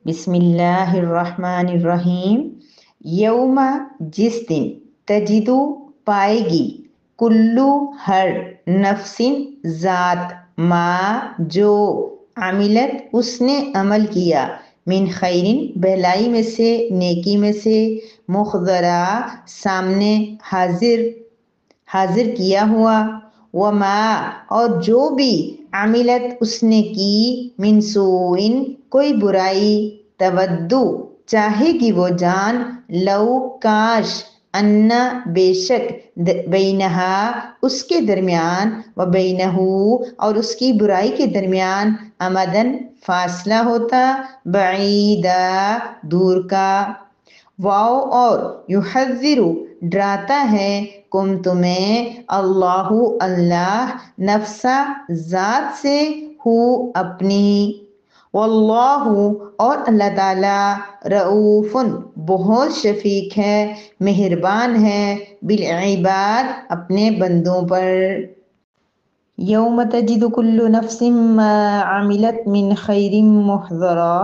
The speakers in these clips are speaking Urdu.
بسم اللہ الرحمن الرحیم۔ یوم جس دن، تجدو پائے گی، کلو ہر، نفسن ذات، ما جو، عملت اس نے عمل کیا، من خیرن بھلائی میں سے، نیکی میں سے، مخضرا سامنے حاضر کیا ہوا، وما اور جو بھی، عملت اس نے کی، من سوءن کوئی برائی، تودو چاہے گی وہ جان، لو کاش، انا بے شک، بینہا اس کے درمیان، و بینہو اور اس کی برائی کے درمیان، امدن فاصلہ ہوتا، بعیدا دور کا، واو اور یحذر ڈراتا ہے، کم تمہیں، اللہ اللہ، نفسا ذات سے، ہو اپنی، واللہ اور اللہ تعالی، رؤوف بہت شفیق ہے، مہربان ہے، بالعباد اپنے بندوں پر۔ یوم تجد کل نفس ما عملت من خیر محضرا،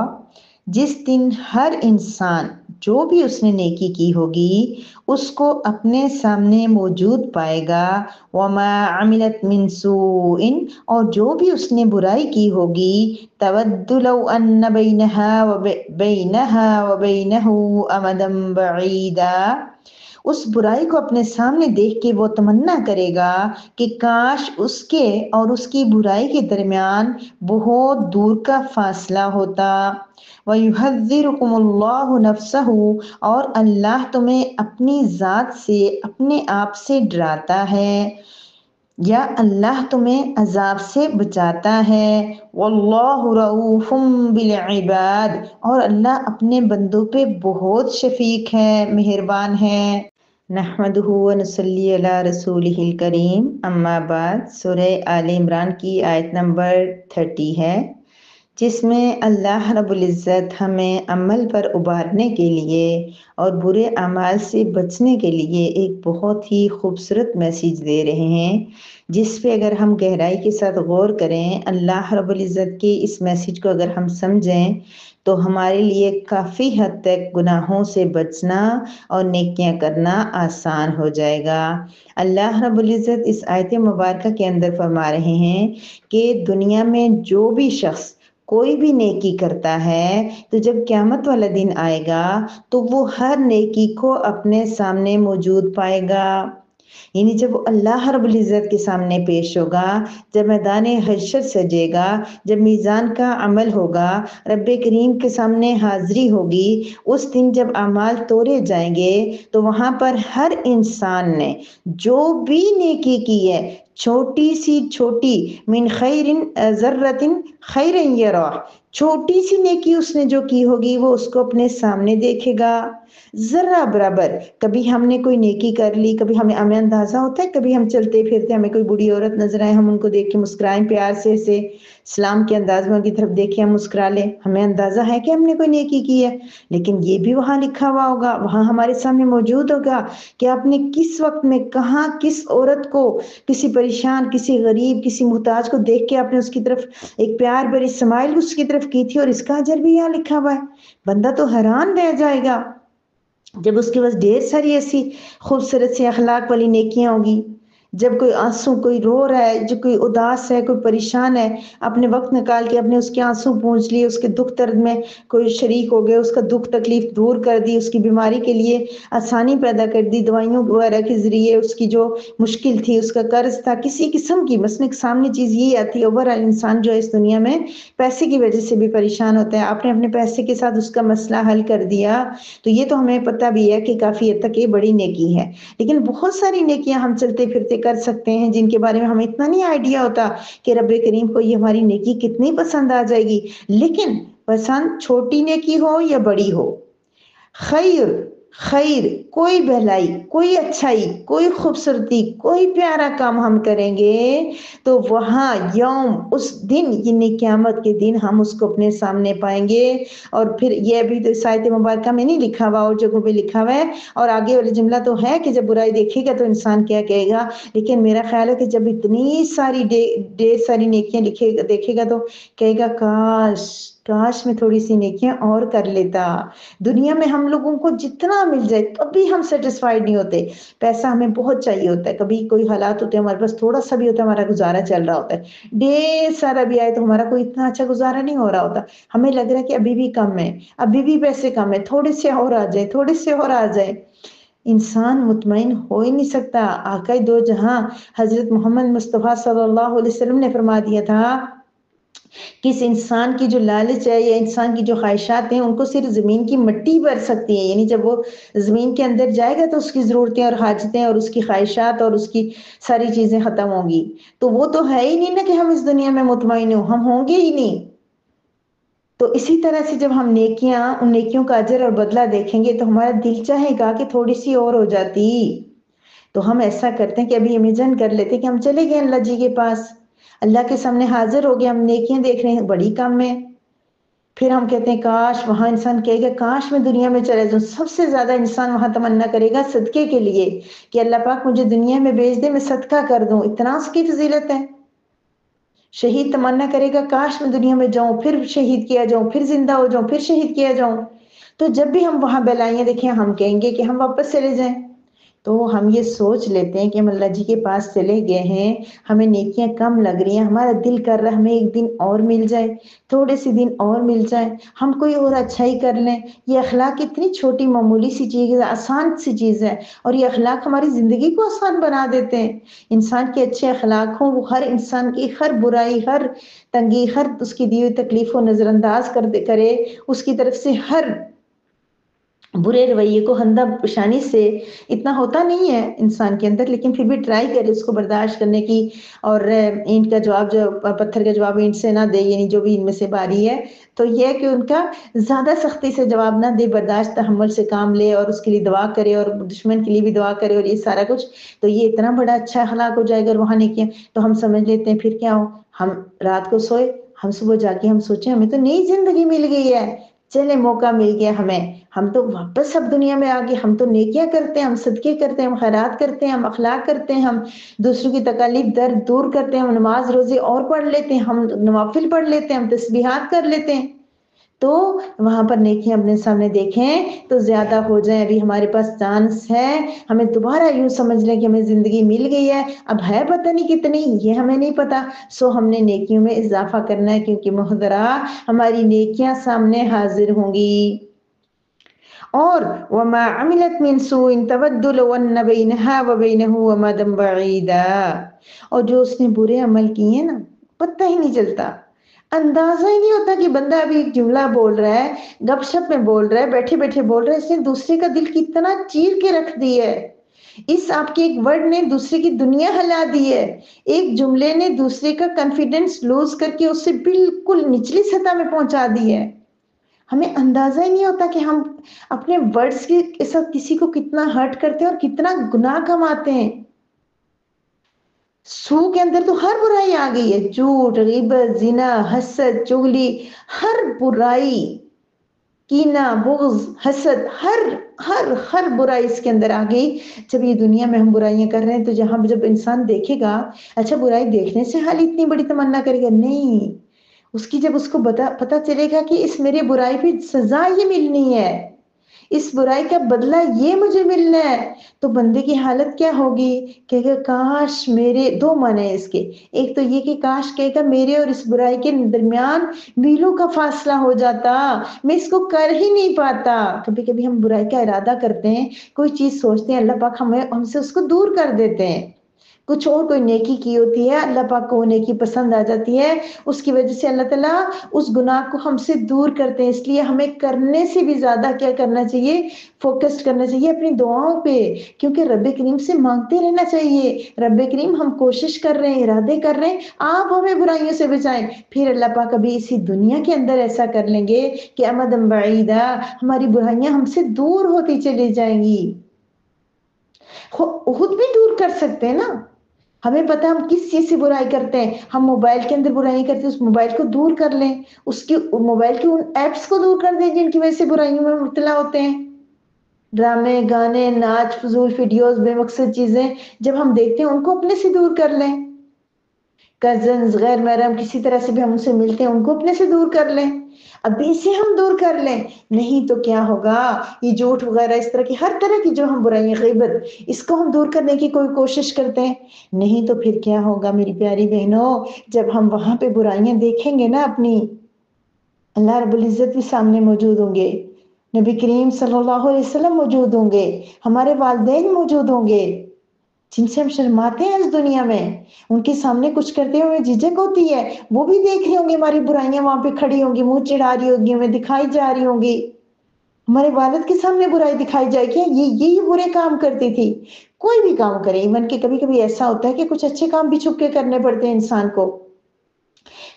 جس دن ہر انسان جو بھی اس نے نیکی کی ہوگی اس کو اپنے سامنے موجود پائے گا، وما عملت من سوء اور جو بھی اس نے برائی کی ہوگی، تود لو ان بینہا وبینہ امدا بعیدا، اس برائی کو اپنے سامنے دیکھ کے وہ تمنا کرے گا کہ کاش اس کے اور اس کی برائی کے درمیان بہت دور کا فاصلہ ہوتا، وَيُحَذِّرُكُمُ اللَّهُ نَفْسَهُ اور اللہ تمہیں اپنی ذات سے، اپنے آپ سے ڈراتا ہے، یا اللہ تمہیں عذاب سے بچاتا ہے، واللہ رؤوف بالعباد اور اللہ اپنے بندوں پہ بہت شفیق ہے، مہربان ہے۔ نحمدہ و نصلی علی رسولہ الکریم، اما بعد، سورہ آل عمران کی آیت نمبر 30 ہے، جس میں اللہ رب العزت ہمیں عمل پر ابھارنے کے لیے اور برے اعمال سے بچنے کے لیے ایک بہت ہی خوبصورت میسیج دے رہے ہیں، جس پہ اگر ہم گہرائی کے ساتھ غور کریں، اللہ رب العزت کے اس میسیج کو اگر ہم سمجھیں تو ہمارے لیے کافی حد تک گناہوں سے بچنا اور نیکیاں کرنا آسان ہو جائے گا۔ اللہ رب العزت اس آیت مبارکہ کے اندر فرما رہے ہیں کہ دنیا میں جو بھی شخص کوئی بھی نیکی کرتا ہے تو جب قیامت والا دن آئے گا تو وہ ہر نیکی کو اپنے سامنے موجود پائے گا، یعنی جب وہ اللہ رب العزت کے سامنے پیش ہوگا، جب میدان حشر سجے گا، جب میزان کا عمل ہوگا، رب کریم کے سامنے حاضری ہوگی، اس دن جب اعمال تولے جائیں گے تو وہاں پر ہر انسان نے جو بھی نیکی کی ہے، چھوٹی سی چھوٹی، من خیر ذرۃ خیر یرہ، چھوٹی سی نیکی اس نے جو کی ہوگی وہ اس کو اپنے سامنے دیکھے گا، ذرہ برابر۔ کبھی ہم نے کوئی نیکی کر لی، کبھی ہمیں اندازہ ہوتا ہے، کبھی ہم چلتے پھرتے ہمیں کوئی بوڑھی عورت نظر آئے، ہم ان کو دیکھ کے مسکرائیں پیار سے سلام کے انداز میں ان کی طرف دیکھیں، ہم مسکرا لیں، ہمیں اندازہ ہے کہ ہم نے کوئی نیکی کی ہے، لیکن یہ بھی وہاں لکھا ہوا ہوگا، وہاں ہمارے سامنے موجود ہوگا کہ آپ نے کس وقت میں کہاں کس عورت کو، کسی پریشان، کسی غریب، کسی محتاج کو دیکھ کے آپ نے اس کی طرف ایک پیار بھری اسمائل اس کی طرف کی تھی، اور اس کا اجر بھی یہاں لکھا ہوا ہے۔ بندہ تو حیران رہ جائے گا جب اس کے پاس ڈھیر ساری ایسی خوبصورت سی اخلاق والی نیکیاں ہوگی، جب کوئی آنسو، کوئی رو رہا ہے، جو کوئی اداس ہے، کوئی پریشان ہے، اپنے وقت نکال کے اپنے اس کے آنسو پونچھ لیے، اس کے دکھ درد میں کوئی شریک ہو گئے، اس کا دکھ تکلیف دور کر دی، اس کی بیماری کے لیے آسانی پیدا کر دی، دوائیوں وغیرہ کے ذریعے اس کی جو مشکل تھی، اس کا قرض تھا، کسی قسم کی، بس میں سامنے چیز یہی آتی ہے، اوورآل انسان جو ہے اس دنیا میں پیسے کی وجہ سے بھی پریشان ہوتا ہے، آپ نے اپنے پیسے کے ساتھ اس کا مسئلہ حل کر دیا تو یہ تو ہمیں پتہ بھی ہے کہ کافی حد تک یہ بڑی نیکی ہے، لیکن بہت ساری نیکیاں ہم چلتے پھرتے کر سکتے ہیں جن کے بارے میں ہمیں اتنا نہیں آئیڈیا ہوتا کہ رب کریم کو یہ ہماری نیکی کتنی پسند آ جائے گی، لیکن پسند چھوٹی نیکی ہو یا بڑی ہو، خیر، خیر، کوئی بھلائی، کوئی اچھائی، کوئی خوبصورتی، کوئی پیارا کام ہم کریں گے تو وہاں یوم، اس دن، یعنی قیامت کے دن ہم اس کو اپنے سامنے پائیں گے۔ اور پھر یہ بھی تو آیت مبارکہ میں نہیں لکھا ہوا، اور جگہوں پہ لکھا ہوا ہے، اور آگے والا جملہ تو ہے کہ جب برائی دیکھے گا تو انسان کیا کہے گا، لیکن میرا خیال ہے کہ جب اتنی ساری ڈھیر ساری نیکیاں دیکھے گا تو کہے گا کاش کاش میں تھوڑی سی نیکیاں اور کر لیتا. دنیا میں ہم لوگوں کو جتنا مل جائے کبھی ہم سیٹسفائیڈ نہیں ہوتے. پیسہ ہمیں بہت چاہیے ہوتا ہے, کبھی کوئی حالات ہوتے ہیں ہمارے پاس تھوڑا سا بھی ہوتا ہے, ہمارا گزارا چل رہا ہوتا ہے. ڈھیر سارا بھی آئے تو ہمارا کوئی اتنا اچھا گزارا نہیں ہو رہا ہوتا, ہمیں لگ رہا ہے کہ ابھی بھی کم ہے, ابھی بھی پیسے کم ہے, تھوڑے سے اور آ جائے, تھوڑے سے اور آ جائے. انسان مطمئن ہو ہی نہیں سکتا. آقا دو جہاں حضرت محمد مصطفیٰ صلی اللہ علیہ وسلم نے فرما دیا تھا کہ اس انسان کی جو لالچ ہے یا انسان کی جو خواہشات ہیں ان کو صرف زمین کی مٹی بھر سکتی ہے. یعنی جب وہ زمین کے اندر جائے گا تو اس کی ضرورتیں اور حاجتیں اور اس کی خواہشات اور اس کی ساری چیزیں ختم ہوں گی. تو وہ تو ہے ہی نہیں نا کہ ہم اس دنیا میں مطمئن ہوں, ہم ہوں گے ہی نہیں. تو اسی طرح سے جب ہم نیکیاں, ان نیکیوں کا اجر اور بدلہ دیکھیں گے تو ہمارا دل چاہے گا کہ تھوڑی سی اور ہو جاتی. تو ہم ایسا کرتے ہیں کہ ابھی امیجن کر لیتے کہ ہم چلے گئے اللہ جی کے پاس, اللہ کے سامنے حاضر ہو گئے, ہم نیکیاں دیکھ رہے ہیں بڑی کم ہے. پھر ہم کہتے ہیں کاش, وہاں انسان کہے گا کاش میں دنیا میں چلے جاؤں. سب سے زیادہ انسان وہاں تمنا کرے گا صدقے کے لیے کہ اللہ پاک مجھے دنیا میں بھیج دے, میں صدقہ کر دوں. اتنا اس کی فضیلت ہے. شہید تمنا کرے گا کاش میں دنیا میں جاؤں, پھر شہید کیا جاؤں, پھر زندہ ہو جاؤں, پھر شہید کیا جاؤں. تو جب بھی ہم وہاں بلائیاں دیکھیں ہم کہیں گے کہ ہم واپس چلے جائیں. تو ہم یہ سوچ لیتے ہیں کہ ہم اللہ جی کے پاس چلے گئے ہیں, ہمیں نیکیاں کم لگ رہی ہیں, ہمارا دل کر رہا ہے ہمیں ایک دن اور مل جائے, تھوڑے سے دن اور مل جائے, ہم کوئی اور اچھائی کر لیں. یہ اخلاق اتنی چھوٹی معمولی سی چیز ہے, آسان سی چیز ہے, اور یہ اخلاق ہماری زندگی کو آسان بنا دیتے ہیں. انسان کے اچھے اخلاق ہوں, وہ ہر انسان کی ہر برائی, ہر تنگی, ہر اس کی دی ہوئی تکلیف کو نظر انداز کرے, اس کی طرف سے ہر برے رویے کو ہندہ پیشانی سے, اتنا ہوتا نہیں ہے انسان کے اندر لیکن پھر بھی ٹرائی کرے اس کو برداشت کرنے کی, اور اینٹ کا جواب جو پتھر کا جواب اینٹ سے نہ دے, یعنی جو بھی ان میں سے باری ہے تو یہ کہ ان کا زیادہ سختی سے جواب نہ دے, برداشت تحمل سے کام لے, اور اس کے لیے دعا کرے, اور دشمن کے لیے بھی دعا کرے, اور یہ سارا کچھ. تو یہ اتنا بڑا اچھا اخلاق ہو جائے گا. وہاں نہیں کیا تو ہم سمجھ لیتے ہیں پھر کیا ہو, ہم رات کو سوئے, ہم صبح جا کے ہم سوچیں ہمیں تو نئی زندگی مل گئی ہے, چلے موقع مل گیا ہمیں, ہم تو واپس سب دنیا میں آگے, ہم تو نیکیاں کرتے ہیں, ہم صدقے کرتے ہیں, ہم خیرات کرتے ہیں, ہم اخلاق کرتے ہیں, ہم دوسروں کی تکالیف درد دور کرتے ہیں, ہم نماز روزے اور پڑھ لیتے ہیں, ہم نوافل پڑھ لیتے ہیں, ہم تسبیحات کر لیتے ہیں. تو وہاں پر نیکیاں اپنے سامنے دیکھیں تو زیادہ ہو جائیں. ابھی ہمارے پاس چانس ہے, ہمیں دوبارہ یوں سمجھ لیں کہ ہمیں زندگی مل گئی ہے, اب ہے پتہ نہیں کتنی, یہ ہمیں نہیں پتا. سو ہم نے نیکیوں میں اضافہ کرنا ہے, کیونکہ محترا ہماری نیکیاں سامنے حاضر ہوں گی. اور وما عملت من سوء تود لو ان بينها وبينه امدا بعيدا, اور جو اس نے برے عمل کیے ہیں نا, پتہ ہی نہیں چلتا, اندازہ ہی نہیں ہوتا کہ بندہ ابھی ایک جملہ بول رہا ہے, گپ شپ میں بول رہا ہے, بیٹھے بیٹھے بول رہا ہے, اس نے دوسرے کا دل کتنا چیر کے رکھ دی ہے. اس آپ کے ایک ورڈ نے دوسرے کی دنیا ہلا دی ہے. ایک جملے نے دوسرے کا کانفیڈنس لوز کر کے اس سے بالکل نچلی سطح میں پہنچا دی ہے. ہمیں اندازہ ہی نہیں ہوتا کہ ہم اپنے ورڈز کے ساتھ کسی کو کتنا ہرٹ کرتے ہیں اور کتنا گناہ کماتے ہیں. سو کے اندر تو ہر برائی آ گئی ہے, جھوٹ, غیبت, زنا, حسد, چغلی, ہر برائی, کینہ, بغض, حسد, ہر ہر ہر برائی اس کے اندر آ گئی. جب یہ دنیا میں ہم برائیاں کر رہے ہیں تو جہاں جب انسان دیکھے گا, اچھا برائی دیکھنے سے حال اتنی بڑی تمنا کرے گا, نہیں, اس کی جب اس کو پتا چلے گا کہ اس میرے برائی پہ سزا یہ ملنی ہے, اس برائی کا بدلہ یہ مجھے ملنا ہے, تو بندے کی حالت کیا ہوگی کہ کاش میرے, دو معنی ہیں اس کے, ایک تو یہ کہ کاش کہے گا میرے اور اس برائی کے درمیان میلوں کا فاصلہ ہو جاتا, میں اس کو کر ہی نہیں پاتا. کبھی کبھی ہم برائی کا ارادہ کرتے ہیں, کوئی چیز سوچتے ہیں, اللہ پاک ہم سے اس کو دور کر دیتے ہیں. کچھ اور کوئی نیکی کی ہوتی ہے, اللہ پاک کو وہ نیکی پسند آ جاتی ہے, اس کی وجہ سے اللہ تعالیٰ اس گناہ کو ہم سے دور کرتے ہیں. اس لیے ہمیں کرنے سے بھی زیادہ کیا کرنا چاہیے, فوکس کرنا چاہیے اپنی دعاؤں پہ, کیونکہ رب کریم سے مانگتے رہنا چاہیے. رب کریم ہم کوشش کر رہے ہیں, ارادے کر رہے ہیں, آپ ہمیں برائیوں سے بچائیں. پھر اللہ پاک ابھی اسی دنیا کے اندر ایسا کر لیں گے کہ امدا بعیدا, ہماری برائیاں ہم سے دور ہوتی چلی جائیں گی. خود بھی دور کر سکتے ہیں نا, ہمیں پتہ ہم کس چیز سے برائی کرتے ہیں, ہم موبائل کے اندر برائی کرتے ہیں, اس موبائل کو دور کر لیں, اس کی موبائل کی ان ایپس کو دور کر دیں جن کی وجہ سے برائیوں میں مبتلا ہوتے ہیں. ڈرامے, گانے, ناچ, فضول ویڈیوز, بے مقصد چیزیں جب ہم دیکھتے ہیں ان کو اپنے سے دور کر لیں. کزنز غیر محرم کسی طرح سے بھی ہم ان سے ملتے ہیں ان کو اپنے سے دور کر لیں، ابھی سے ہم دور کر لیں، نہیں تو کیا ہوگا، یہ جھوٹ وغیرہ اس طرح کی ہر طرح کی جو ہم برائیاں، غیبت، اس کو ہم دور کرنے کی کوئی کوشش کرتے ہیں، نہیں تو پھر کیا ہوگا میری پیاری بہنوں، جب ہم وہاں پہ برائیاں دیکھیں گے نا اپنی، اللہ رب العزت بھی سامنے موجود ہوں گے، نبی کریم صلی اللہ علیہ وسلم موجود ہوں گے، ہمارے والدین موجود ہوں گے، جن سے ہم شرماتے ہیں اس دنیا میں، ان کے سامنے کچھ کرتے ہوئے جھجک ہوتی ہے، وہ بھی دیکھ رہی ہوں گی، ہماری برائیاں وہاں پہ کھڑی ہوں گی، منہ چڑھا رہی ہوگی، ہمیں دکھائی جا رہی ہوں گی، ہمارے والد کے سامنے برائی دکھائی جائے کہ یہ برے کام کرتی تھی، کوئی بھی کام کرے، ایون کہ کبھی کبھی ایسا ہوتا ہے کہ کچھ اچھے کام بھی چھپ کے کرنے پڑتے ہیں انسان کو،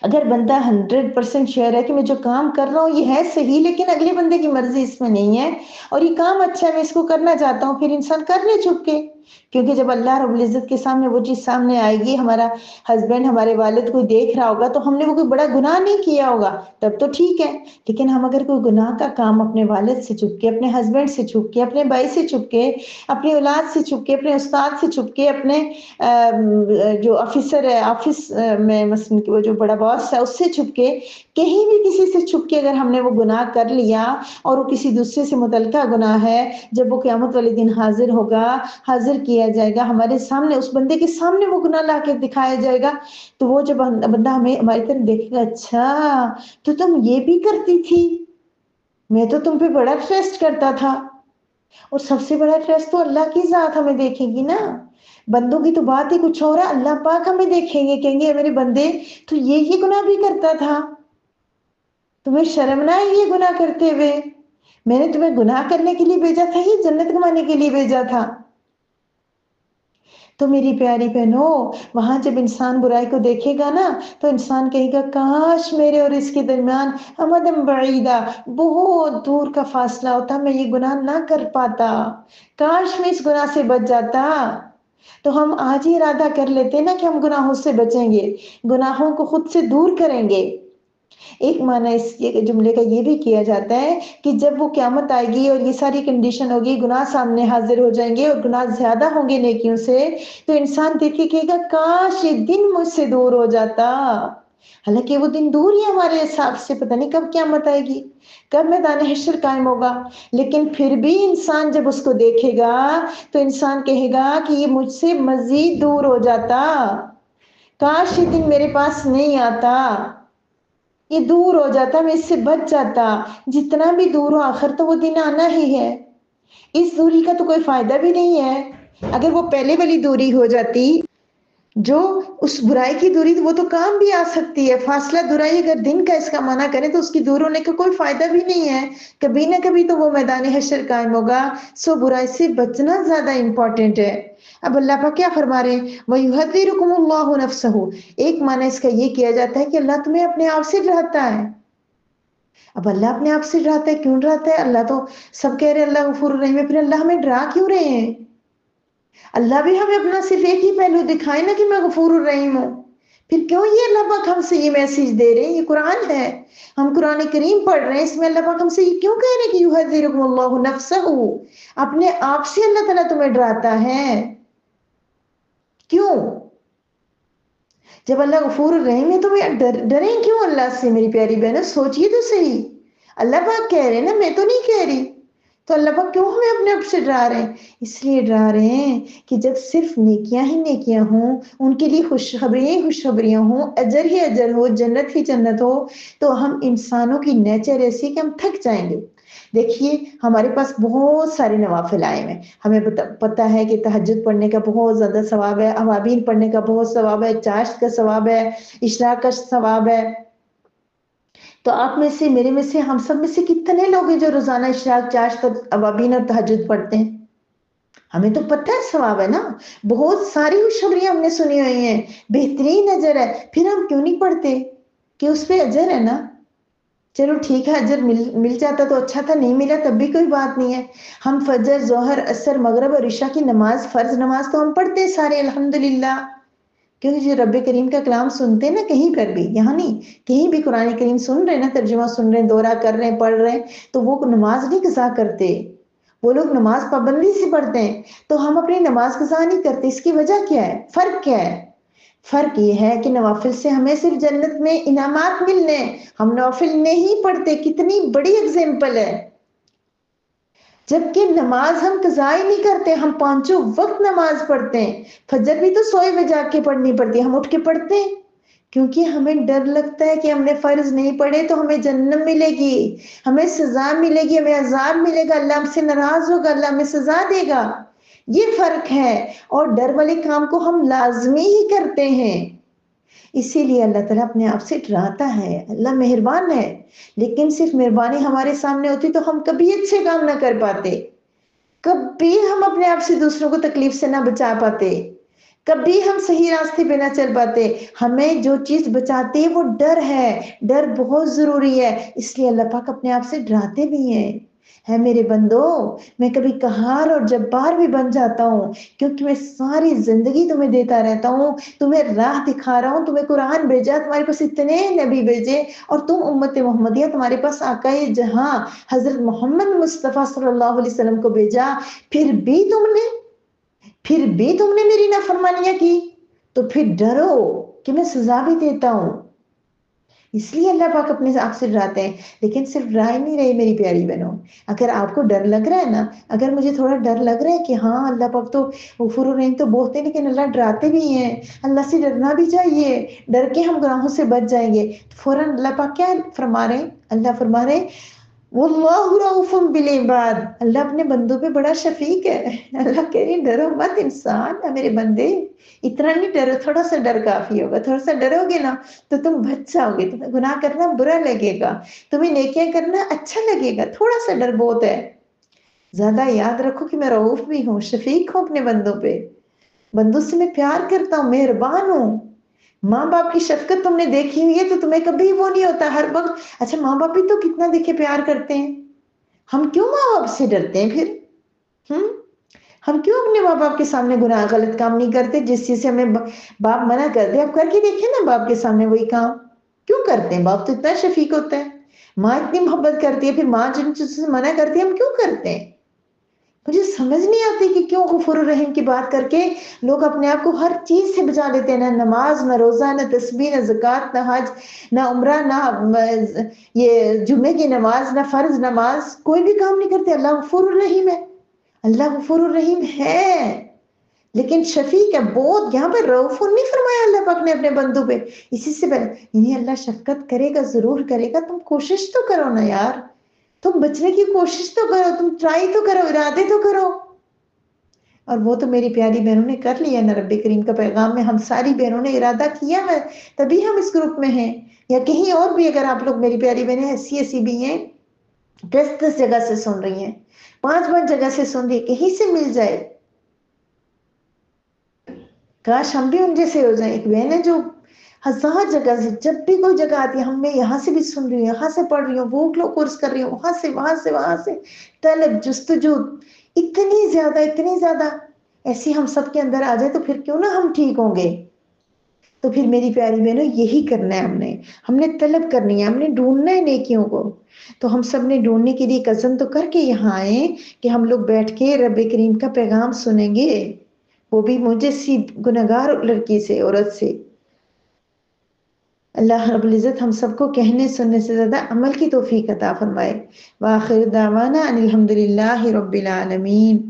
اگر بندہ 100% شیئر ہے کہ میں جو کام کر رہا ہوں یہ ہے صحیح، لیکن اگلے بندے کی مرضی اس میں نہیں ہے اور یہ کام اچھا ہے میں اس کو کرنا چاہتا ہوں، پھر انسان کر لے چھپ کے، کیونکہ جب اللہ رب العزت کے سامنے وہ چیز سامنے آئے گی، ہمارا ہسبینڈ ہمارے والد کوئی دیکھ رہا ہوگا تو ہم نے وہ کوئی بڑا گناہ نہیں کیا ہوگا تب تو ٹھیک ہے، لیکن ہم اگر کوئی گناہ کا کام اپنے والد سے چھپ کے، اپنے ہسبینڈ سے چھپ کے، اپنے بھائی سے چھپ کے، اپنی اولاد سے چھپ کے، اپنے استاد سے چھپ کے، اپنے جو آفیسر ہے آفس میں مثلا کہ وہ جو بڑا باس ہے اس سے چھپ کے، کہیں بھی کسی سے چھپ کے اگر ہم نے وہ گناہ کر لیا اور وہ کسی دوسرے سے متعلقہ گناہ ہے، جب وہ قیامت والے دن حاضر ہوگا، حاضر کیا جائے گا ہمارے سامنے، اس بندے کے سامنے وہ گناہ لا کے دکھایا جائے گا، تو وہ جب بندہ ہمیں ہماری طرف دیکھے گا، اچھا تو تم یہ بھی کرتی تھی، میں تو تم پہ بڑا ٹرسٹ کرتا تھا، اور سب سے بڑا ٹرسٹ تو اللہ کی ذات ہمیں دیکھے گی نا، بندوں کی تو بات ہی کچھ اور ہے، اللہ پاک ہمیں دیکھیں گے، کہیں گے میرے بندے تو یہ گناہ بھی کرتا تھا، تمہیں شرم نہ آئی یہ گناہ کرتے ہوئے، میں نے تمہیں گناہ کرنے کے لیے بھیجا تھا یہ جنت کمانے کے لیے بھیجا تھا، تو میری پیاری بہنوں وہاں جب انسان برائی کو دیکھے گا نا تو انسان کہے گا کاش میرے اور اس کے درمیان امدم بعیدہ، بہت دور کا فاصلہ ہوتا، میں یہ گناہ نہ کر پاتا، کاش میں اس گناہ سے بچ جاتا، تو ہم آج ہی ارادہ کر لیتے نا کہ ہم گناہوں سے بچیں گے، گناہوں کو خود سے دور کریں گے، ایک معنی اس جملے کا یہ بھی کیا جاتا ہے کہ جب وہ قیامت آئے گی اور یہ ساری کنڈیشن ہوگی، گناہ سامنے حاضر ہو جائیں گے اور گناہ زیادہ ہوں گے نیکیوں سے، تو انسان دیکھے کہے گا کاش یہ دن مجھ سے دور ہو جاتا، حالانکہ وہ دن دور ہی ہمارے حساب سے، پتہ نہیں کب قیامت آئے گی، کب میدان حشر قائم ہوگا، لیکن پھر بھی انسان جب اس کو دیکھے گا تو انسان کہے گا کہ یہ مجھ سے مزید دور ہو جاتا، کاش یہ دن میرے پاس نہیں آتا، یہ دور ہو جاتا، میں اس سے بچ جاتا، جتنا بھی دور ہو آخر تو وہ دن آنا ہی ہے، اس دوری کا تو کوئی فائدہ بھی نہیں ہے، اگر وہ پہلے والی دوری ہو جاتی جو اس برائی کی دوری وہ تو کام بھی آ سکتی ہے، فاصلہ درائی اگر دن کا اس کا منع کریں تو اس کی دور ہونے کا کوئی فائدہ بھی نہیں ہے، کبھی نہ کبھی تو وہ میدان حشر قائم ہوگا، سو برائی سے بچنا زیادہ امپورٹنٹ ہے، اب اللہ پاک کیا فرما رہے ہیں وَيُحَذِّرُكُمُ اللَّهُ نَفْسَهُ، ایک معنی اس کا یہ کیا جاتا ہے کہ اللہ تمہیں اپنے آپ سے ڈراتا ہے، اب اللہ اپنے آپ سے ڈراتا ہے، کیوں ڈراتا ہے، اللہ تو سب کہہ رہے اللہ غفور الرحیم ہے، پھر اللہ ہمیں ڈرا کیوں رہے ہیں، اللہ بھی ہمیں اپنا صرف ایک ہی پہلو دکھائے نا کہ میں غفور الرحیم ہوں، پھر کیوں یہ اللہ پاک ہم سے یہ میسج دے رہے ہیں، یہ قرآن ہے، ہم قرآن کریم پڑھ رہے ہیں، اس میں اللہ پاک ہم سے یہ کیوں کہہ رہے ہیں کہ یحذرکم اللہ نفسہ، اپنے آپ سے اللہ تعالیٰ تمہیں ڈراتا ہے، کیوں، جب اللہ غفور الرحیم ہے تو ڈریں کیوں اللہ سے، میری پیاری بہنوں سوچئے تو صحیح، اللہ پاک کہہ رہے ہیں نا، میں تو نہیں کہہ رہی، تو اللہ پاک کیوں ہمیں اپنے آپ سے ڈرا رہے ہیں، اس لیے ڈرا رہے ہیں کہ جب صرف نیکیاں ہی نیکیاں ہوں، ان کے لیے خوشخبریاں ہی خوشخبریاں ہوں، اجر ہی اجر ہو، جنت ہی جنت ہو، تو ہم انسانوں کی نیچر ایسی کہ ہم تھک جائیں گے، دیکھیے ہمارے پاس بہت سارے نوافل آئے ہیں، ہمیں پتہ ہے کہ تہجد پڑھنے کا بہت زیادہ ثواب ہے، اوابین پڑھنے کا بہت ثواب ہے، چاشت کا ثواب ہے، اشراق کا ثواب ہے، تو آپ میں سے میرے میں سے ہم سب میں سے کتنے لوگ ہیں جو روزانہ اشراق چاشت اوابین اور تہجد پڑھتے ہیں، ہمیں تو پتہ ہے ثواب ہے نا، بہت ساری خوشخبریاں ہم نے سنی ہوئی ہیں، بہترین اجر ہے، پھر ہم کیوں نہیں پڑھتے کہ اس پہ اجر ہے نا، چلو ٹھیک ہے اجر مل جاتا تو اچھا تھا، نہیں ملا تب بھی کوئی بات نہیں ہے، ہم فجر ظہر عصر مغرب اور عشاء کی نماز فرض نماز تو ہم پڑھتے ہیں سارے الحمدللہ، کیونکہ جو رب کریم کا کلام سنتے ہیں نا کہیں پر بھی، یہاں نہیں کہیں بھی قرآن کریم سن رہے ہیں نا، ترجمہ سن رہے ہیں، دورہ کر رہے ہیں، پڑھ رہے ہیں، تو وہ نماز نہیں قضا کرتے، وہ لوگ نماز پابندی سے پڑھتے ہیں، تو ہم اپنی نماز قضا نہیں کرتے، اس کی وجہ کیا ہے، فرق کیا ہے، فرق یہ ہے کہ نوافل سے ہمیں صرف جنت میں انعامات ملنے، ہم نوافل نہیں پڑھتے، کتنی بڑی اگزامپل ہے۔ جبکہ نماز ہم قضا ہی نہیں کرتے، ہم پانچوں وقت نماز پڑھتے ہیں، فجر بھی تو سوئے ہوئے جا کے پڑھنی پڑتی ہے، ہم اٹھ کے پڑھتے ہیں، کیونکہ ہمیں ڈر لگتا ہے کہ ہم نے فرض نہیں پڑھے تو ہمیں جہنم ملے گی، ہمیں سزا ملے گی، ہمیں عذاب ملے گا، اللہ ہم سے ناراض ہوگا، اللہ ہمیں سزا دے گا۔ یہ فرق ہے، اور ڈر والے کام کو ہم لازمی ہی کرتے ہیں۔ اسی لیے اللہ تعالیٰ اپنے آپ سے ڈراتا ہے، اللہ مہربان ہے، لیکن صرف مہربانی ہمارے سامنے ہوتی تو ہم کبھی اچھے کام نہ کر پاتے، کبھی ہم اپنے آپ سے دوسروں کو تکلیف سے نہ بچا پاتے، کبھی ہم صحیح راستے پہ نہ چل پاتے۔ ہمیں جو چیز بچاتی ہے وہ ڈر ہے، ڈر بہت ضروری ہے، اس لیے اللہ پاک اپنے آپ سے ڈراتے بھی ہیں۔ ہے میرے بندو، میں کبھی قہار اور جبار بھی بن جاتا ہوں، کیونکہ میں ساری زندگی تمہیں دیتا رہتا ہوں، تمہیں راہ دکھا رہا ہوں، تمہیں قرآن بھیجا، تمہارے پاس اتنے نبی بھیجے، اور تم امت محمدیہ، تمہارے پاس آقا جہاں حضرت محمد مصطفیٰ صلی اللہ علیہ وسلم کو بھیجا، پھر بھی تم نے میری نافرمانیاں کی، تو پھر ڈرو کہ میں سزا بھی دیتا ہوں۔ اس لیے اللہ پاک اپنے آپ سے ڈراتے ہیں، لیکن صرف ڈرا ہی نہیں رہے میری پیاری بہنوں، اگر آپ کو ڈر لگ رہا ہے نا، اگر مجھے تھوڑا ڈر لگ رہا ہے کہ ہاں اللہ پاک تو غفور الرحیم تو بولتے ہیں لیکن اللہ ڈراتے بھی ہیں، اللہ سے ڈرنا بھی چاہیے، ڈر کے ہم گناہوں سے بچ جائیں گے، فوراً اللہ پاک کیا فرما رہے ہیں؟ اللہ فرما رہے ہیں واللہ رؤوف بالعباد، اللہ اپنے بندوں پہ بڑا شفیق ہے۔ اللہ کہہ رہی ڈرو مت انسان، اے میرے بندے، اتنا نہیں ڈرو، تھوڑا سا ڈر کافی ہوگا، تھوڑا سا ڈرو گے نا تو تم بچ جاؤ گے، تمہیں گناہ کرنا برا لگے گا، تمہیں نیکیاں کرنا اچھا لگے گا، تھوڑا سا ڈر بہت ہے۔ زیادہ یاد رکھو کہ میں رؤوف بھی ہوں، شفیق ہوں اپنے بندوں پہ، بندوں سے میں پیار کرتا ہوں، مہربان ہوں۔ ماں باپ کی شفقت تم نے دیکھی ہوئی ہے تو تمہیں کبھی وہ نہیں ہوتا ہر وقت اچھا ماں باپ بھی تو کتنا دیکھے پیار کرتے ہیں، ہم کیوں ماں باپ سے ڈرتے ہیں پھر؟ ہم ہم کیوں اپنے ماں باپ کے سامنے گناہ غلط کام نہیں کرتے؟ جس چیز سے ہمیں باپ منع کر دے، آپ کر کے دیکھیں نا باپ کے سامنے وہی کام، کیوں کرتے ہیں؟ باپ تو اتنا شفیق ہوتا ہے، ماں اتنی محبت کرتی ہے، پھر ماں جن چیزوں سے منع کرتی ہے ہم کیوں کرتے ہیں؟ مجھے سمجھ نہیں آتی کہ کیوں غفور الرحیم کی بات کر کے لوگ اپنے آپ کو ہر چیز سے بچا لیتے ہیں، نہ نماز، نہ روزہ، نہ تسبیح، نہ زکوٰۃ، نہ حج، نہ عمرہ، نہ یہ جمعے کی نماز، نہ فرض نماز، کوئی بھی کام نہیں کرتے۔ اللہ غفور الرحیم ہے، اللہ غفور الرحیم ہے، لیکن شفیق ہے بہت، یہاں پہ رؤوف نہیں فرمایا اللہ پاک نے اپنے بندوں پہ، اسی سے پہلے یعنی اللہ شفقت کرے گا، ضرور کرے گا، تم کوشش تو کرو نا یار، تم بچنے کی کوشش تو کرو، تم ٹرائی تو کرو، ارادے تو کرو۔ اور وہ تو میری پیاری بہنوں نے کر لیا نا، رب کریم کا پیغام میں ہم ساری بہنوں نے ارادہ کیا ہے، تبھی ہم اس گروپ میں ہیں، یا کہیں اور بھی اگر آپ لوگ میری پیاری بہنیں ایسی ایسی بھی ہیں 10 جگہ سے سن رہی ہیں، 5 جگہ سے سن رہی ہیں، کہیں سے مل جائے، کاش ہم بھی ان جیسے ہو جائیں۔ ایک بہن ہے جو 1000 جگہ سے، جب بھی کوئی جگہ آتی ہے، ہم میں یہاں سے بھی سن رہی ہوں، یہاں سے پڑھ رہی ہوں، بھوک لو کورس کر رہی ہوں، وہاں سے وہاں سے وہاں سے، طلب جستجو اتنی زیادہ اتنی زیادہ، ایسی ہم سب کے اندر آ جائے تو پھر کیوں نہ ہم ٹھیک ہوں گے۔ تو پھر میری پیاری بہنوں یہی کرنا ہے، ہم نے طلب کرنی ہے، ہم نے ڈھونڈنا ہے نیکیوں کو، تو ہم سب نے ڈھونڈنے کے لیے قسم تو کر کے یہاں آئے کہ ہم لوگ بیٹھ کے رب کریم کا پیغام سنیں گے، وہ بھی مجھے سی گنہگار لڑکی سے، عورت سے۔ اللہ رب العزت ہم سب کو کہنے سننے سے زیادہ عمل کی توفیق عطا فرمائے۔ وآخر دعوانا ان الحمدللہ رب العالمین۔